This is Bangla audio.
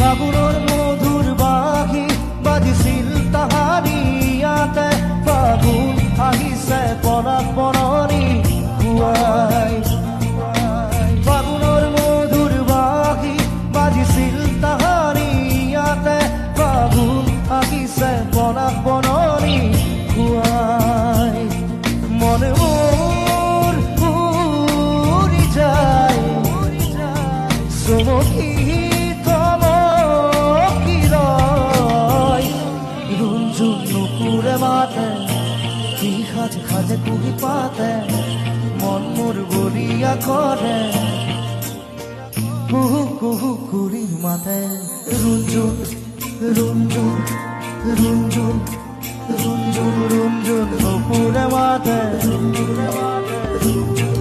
ফাগুনৰ মধুৰ বাঁহী বাজিছিল তাহানি ইয়াতে ফাগুন আহিছে পৰাগ বননি খুৱাই ফাগুনৰ মধুৰ বাঁহী বাজিছিল তাহানি ইয়াতে ফাগুন আহিছে পৰাগ বননি খুৱাই মনে মোৰ উৰি যায় চমকি নুপুরে মাতে কি খাজে খাজে কুহি পাতে মন মোর বলিয়া করে কুহু কুহু কুড়ি মাতে রুঞ্জুন রুঞ্জুন রুঞ্জুন রুঞ্জুন রুঞ্জুন নুপুরে মাতে রুঞ্জুন